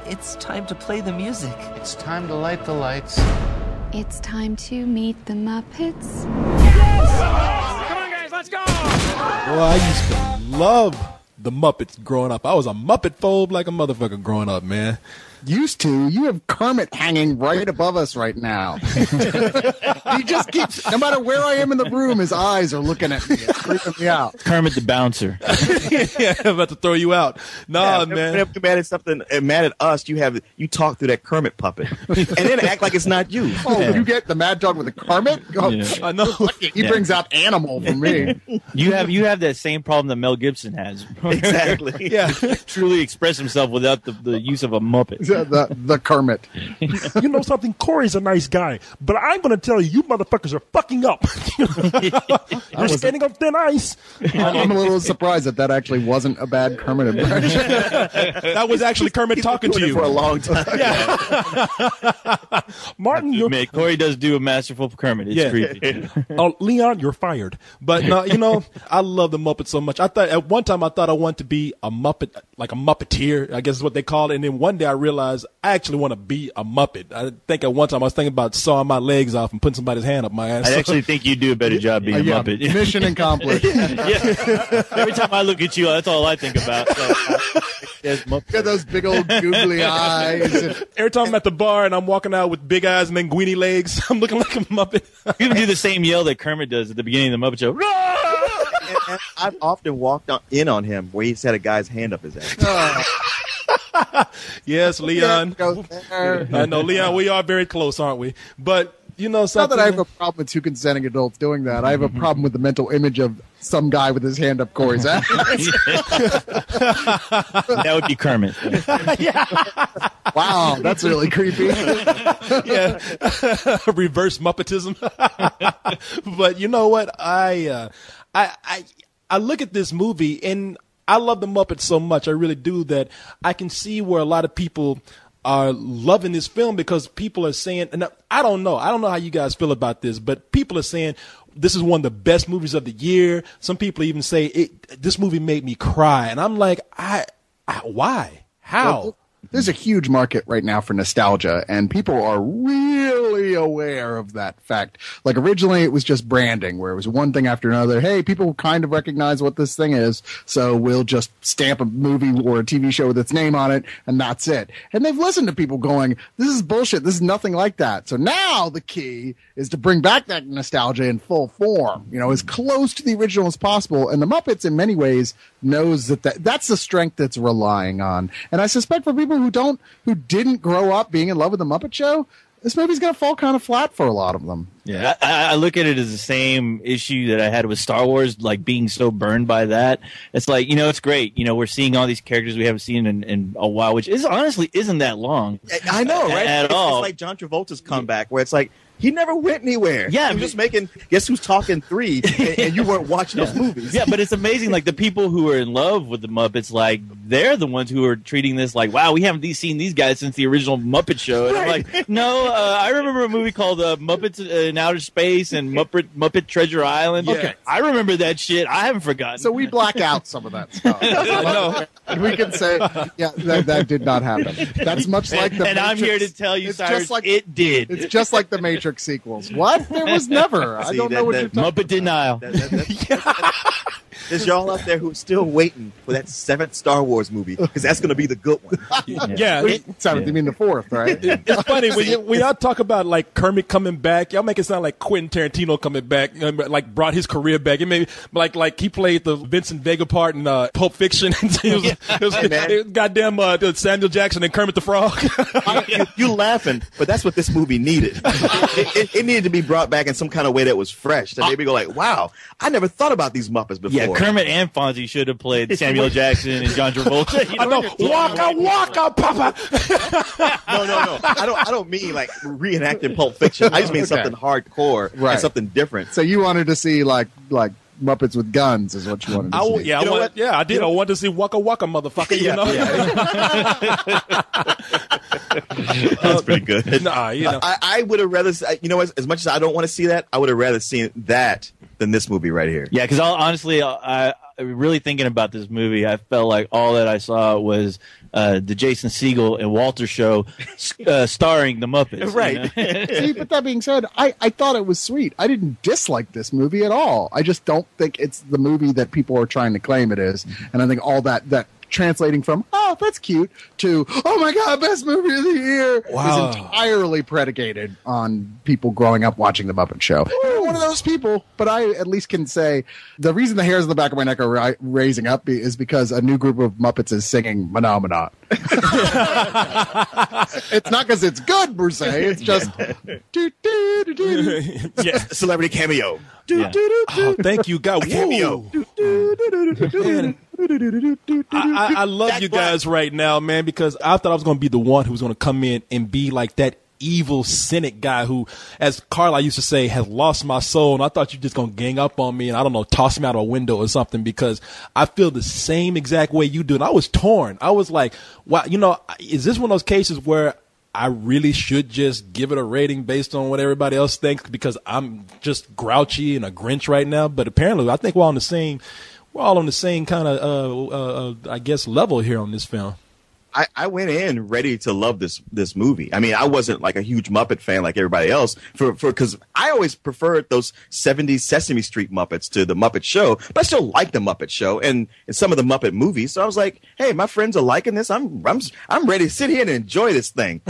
it's time to play the music. It's time to light the lights. It's time to meet the Muppets. Yes! Come on, guys, let's go! Well, I used to love the Muppets growing up. I was a Muppet phobe like a motherfucker growing up, man. Used to. You have Kermit hanging right above us right now. He just keeps, no matter where I am in the room, his eyes are looking at me. It's creeping me out. Kermit the bouncer. Yeah, I'm about to throw you out. Nah, man. Whenever you're mad at something, mad at us, you talk through that Kermit puppet, and then act like it's not you. Oh, you get the mad dog with the Kermit? Oh, yeah. I know. He brings out Animal for me. You have that same problem that Mel Gibson has. Exactly. Yeah. Truly express himself without the use of a Muppet. The Kermit. You know something? Corey's a nice guy, but I'm going to tell you, you motherfuckers are fucking up. You're standing on thin ice. I'm a little surprised that actually wasn't a bad Kermit impression. That was actually Kermit talking to you for a long time. Yeah. Martin, you're... Corey does do a masterful Kermit. It's creepy. Oh, Leon, you're fired. But no, you know, I love the Muppets so much. I thought at one time I wanted to be a Muppet, like a Muppeteer, I guess is what they call it. And then one day I realized I actually want to be a Muppet. I think at one time I was thinking about sawing my legs off and putting somebody's hand up my ass. I actually think you do a better job being a Muppet. Mission accomplished. Yeah. Every time I look at you, that's all I think about. Got those big old googly eyes. Every time I'm at the bar and I'm walking out with big eyes and linguini legs, I'm looking like a Muppet. You even do the same yell that Kermit does at the beginning of the Muppet Show. And I've often walked in on him where he's had a guy's hand up his ass. Yes, Leon. I know, Leon, we are very close, aren't we? But, you know something. Not that I have a problem with two consenting adults doing that. I have a problem with the mental image of some guy with his hand up Corey's ass. That would be Kermit. Yeah. Wow, that's really creepy. Yeah. Reverse Muppetism. But you know what? I look at this movie and I love the Muppets so much. I really do, that I can see where a lot of people are loving this film because people are saying, and I don't know how you guys feel about this, but people are saying this is one of the best movies of the year. Some people even say this movie made me cry. And I'm like, why? How? Well, there's a huge market right now for nostalgia, and people are really aware of that fact. Like, originally it was just branding, where it was one thing after another. Hey, people kind of recognize what this thing is, so we'll just stamp a movie or a TV show with its name on it, and that's it. And they've listened to people going, this is bullshit, this is nothing like that. So now the key is to bring back that nostalgia in full form, you know, as close to the original as possible. And the Muppets, in many ways, knows that's the strength that's relying on. And I suspect for people who didn't grow up being in love with the Muppet Show, this movie's going to fall kind of flat for a lot of them. Yeah, I look at it as the same issue that I had with Star Wars, like being so burned by that. It's like, you know, it's great. You know, we're seeing all these characters we haven't seen in a while, which honestly isn't that long. I know, right? At all. It's like John Travolta's comeback, where it's like, he never went anywhere. Yeah, he was just making Guess Who's Talking 3, and you weren't watching those movies. Yeah, but it's amazing. Like, the people who are in love with the Muppets, like, they're the ones who are treating this like, wow, we haven't seen these guys since the original Muppet Show. And I'm like, no, I remember a movie called Muppets in Outer Space and Muppet Treasure Island. Yeah. Okay. I remember that shit. I haven't forgotten. So we black out some of that stuff. And we can say, yeah, that did not happen. That's much like the And Matrix. I'm here to tell you, Cyrus, like, it did. It's just like the Matrix sequels. What? There was never. I don't know what you're talking Muppet denial. There's y'all out there who are still waiting for that 7th Star Wars movie, because that's going to be the good one. Seventh, you mean the 4th, right? It's funny when y'all talk about like Kermit coming back, y'all make it sound like Quentin Tarantino coming back, like brought his career back. It made like he played the Vincent Vega part in Pulp Fiction. It was goddamn Samuel Jackson and Kermit the Frog. You laughing, but that's what this movie needed. It needed to be brought back in some kind of way that was fresh, to maybe go like, wow, I never thought about these Muppets before. Yeah, Kermit and Fonzie should have played Samuel Jackson and John Travolta. I know, waka, Papa. No. I don't mean like reenacting Pulp Fiction. I just mean something hardcore and something different. So you wanted to see like Muppets with guns is what you wanted to see. I did. I wanted to see Waka Waka, motherfucker. You know. That's pretty good. Nah, you know. I would have rather, as much as I don't want to see that, I would have rather seen that than this movie right here. Yeah, because honestly, really thinking about this movie, I felt like all that I saw was the Jason Segel and Walter show starring the Muppets. Right. See, but that being said, I thought it was sweet. I didn't dislike this movie at all. I just don't think it's the movie that people are trying to claim it is. And I think all that translating from, oh, that's cute, to, oh my God, best movie of the year, is entirely predicated on people growing up watching The Muppet Show. I'm one of those people, but I at least can say the reason the hairs on the back of my neck are raising up is because a new group of Muppets is singing Mana Mana. It's not because it's good, per se. It's just Celebrity cameo. Oh, thank you, God. Cameo. Man, I love you guys right now, man, because I thought I was going to be the one who was going to come in and be like that evil cynic guy who, as Carla used to say, has lost my soul. And I thought you were just going to gang up on me and, I don't know, toss me out of a window or something, because I feel the same exact way you do. And I was torn. I was like, wow, is this one of those cases where I really should just give it a rating based on what everybody else thinks because I'm just grouchy and a Grinch right now? But apparently I think we're all on the same kind of, I guess, level here on this film. I went in ready to love this movie. I mean, I wasn't like a huge Muppet fan like everybody else because I always preferred those 70s Sesame Street Muppets to the Muppet Show, but I still like the Muppet Show and some of the Muppet movies. So I was like, hey, my friends are liking this. I'm ready to sit here and enjoy this thing.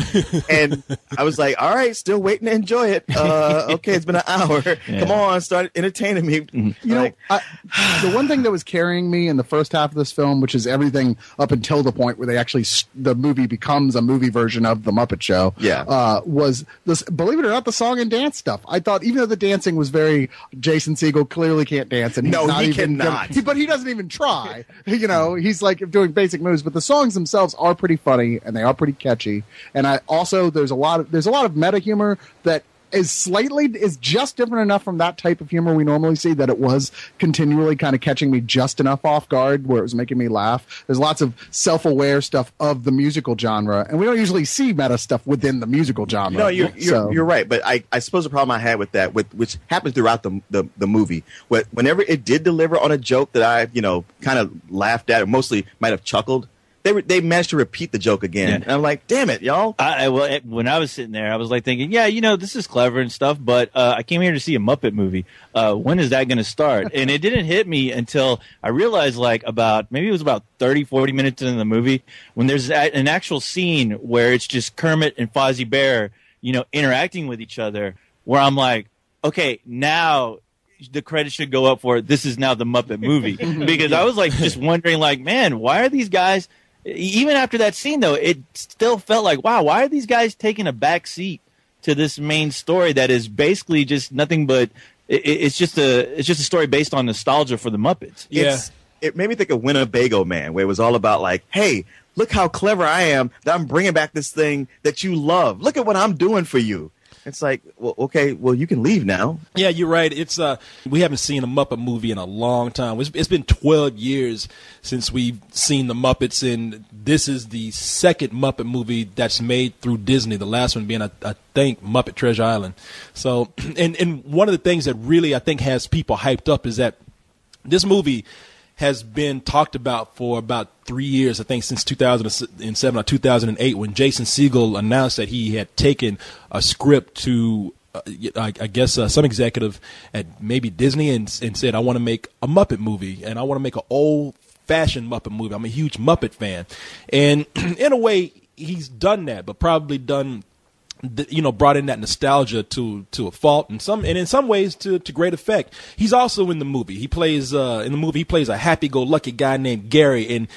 And I was like, all right, still waiting to enjoy it. Okay, it's been an hour. Yeah. Come on, start entertaining me. The one thing that was carrying me in the first half of this film, which is everything up until the point where they actually the movie becomes a movie version of the Muppet Show. Was this, believe it or not, the song and dance stuff. I thought, even though the dancing was very, Jason Segel clearly can't dance, and he cannot. But he doesn't even try. He's like doing basic moves. But the songs themselves are pretty funny and they are pretty catchy. And there's a lot of meta humor that is just different enough from that type of humor we normally see that it was continually kind of catching me just enough off guard where it was making me laugh. There's lots of self-aware stuff of the musical genre, and we don't usually see meta stuff within the musical genre. No, you're right, but I suppose the problem I had with that, which happens throughout the movie, whenever it did deliver on a joke that I kind of laughed at or mostly might have chuckled, they managed to repeat the joke again. Yeah. And I'm like, damn it, y'all. When I was sitting there, I was like thinking, this is clever and stuff, but I came here to see a Muppet movie. When is that going to start? And it didn't hit me until I realized maybe it was about 30, 40 minutes into the movie when there's an actual scene where it's just Kermit and Fozzie Bear, interacting with each other, where I'm like, okay, now the credit should go up for this is now the Muppet movie. Because I was like just wondering, like, man, why are these guys... Even after that scene, though, it still felt like, wow, why are these guys taking a back seat to this main story that is basically just nothing but it's just a story based on nostalgia for the Muppets. Yeah, it made me think of Winnebago Man, where it was all about like, hey, look how clever I am that I'm bringing back this thing that you love. Look at what I'm doing for you. It's like, well, okay, well, you can leave now. Yeah, you're right. It's we haven't seen a Muppet movie in a long time. It's been 12 years since we've seen the Muppets, and this is the second Muppet movie that's made through Disney. The last one being, I think, Muppet Treasure Island. So, and one of the things that really I think has people hyped up is that this movie has been talked about for about 3 years, I think since 2007 or 2008, when Jason Segel announced that he had taken a script to, I guess, some executive at maybe Disney and said, I want to make a Muppet movie, and I want to make an old-fashioned Muppet movie. I'm a huge Muppet fan. And in a way, he's done that, but probably done... brought in that nostalgia to a fault, and in some ways to great effect. He's also in the movie. He plays a happy-go-lucky guy named Gary, and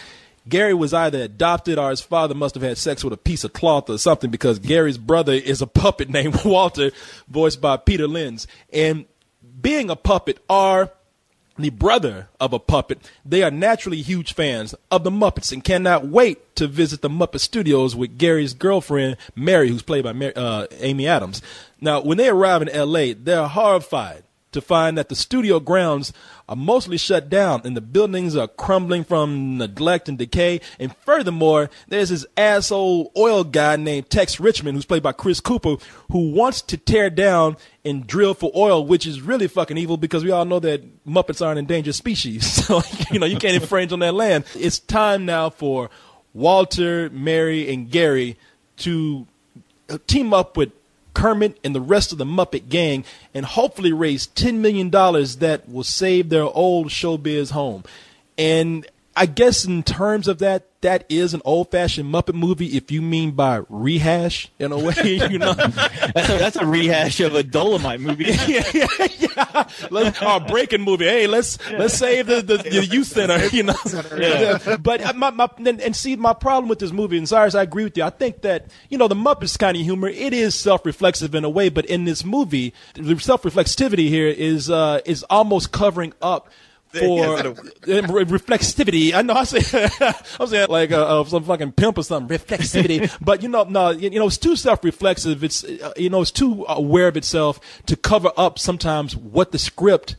Gary was either adopted or his father must have had sex with a piece of cloth or something, because Gary's brother is a puppet named Walter, voiced by Peter Lenz. And being a puppet or the brother of a puppet, they are naturally huge fans of the Muppets and cannot wait to visit the Muppet Studios with Gary's girlfriend, Mary, who's played by Amy Adams. Now, when they arrive in L.A., they're horrified to find that the studio grounds are mostly shut down and the buildings are crumbling from neglect and decay. And furthermore, there's this asshole oil guy named Tex Richmond, who's played by Chris Cooper, who wants to tear down and drill for oil, which is really fucking evil because we all know that Muppets are an endangered species. So, you can't infringe on that land. It's time now for Walter, Mary, and Gary to team up with Kermit and the rest of the Muppet gang and hopefully raise $10 million that will save their old showbiz home. And I guess in terms of that is an old-fashioned Muppet movie if you mean by rehash in a way, That's a rehash of a Dolomite movie. yeah. Breaking movie. Hey, let's save the youth center, Yeah. But my problem with this movie, and Cyrus, I agree with you. I think that, the Muppets kind of humor, it is self-reflexive in a way, but in this movie, the self-reflexivity here is almost covering up for reflexivity. I know I'm saying like some fucking pimp or something. Reflexivity, but it's too self-reflexive. It's it's too aware of itself to cover up sometimes what the script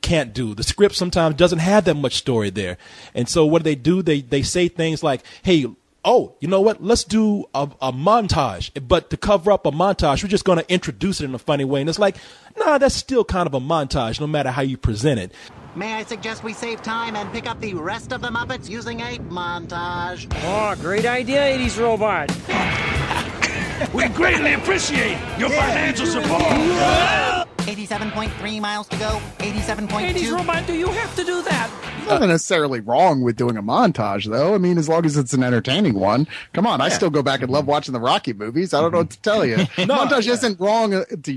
can't do. The script sometimes doesn't have that much story there, and so what do? They say things like, "Hey, oh, you know what? Let's do a montage." But to cover up a montage, we're just going to introduce it in a funny way. And it's like, nah, that's still kind of a montage, no matter how you present it. May I suggest we save time and pick up the rest of the Muppets using a montage? Oh, great idea, 80s robot. We greatly appreciate your financial support. 87.3 miles to go. 87.2. 80s robot, do you have to do that? Nothing necessarily wrong with doing a montage, though. I mean, as long as it's an entertaining one. Come on, I still go back and love watching the Rocky movies. I don't know what to tell you. Montage isn't wrong to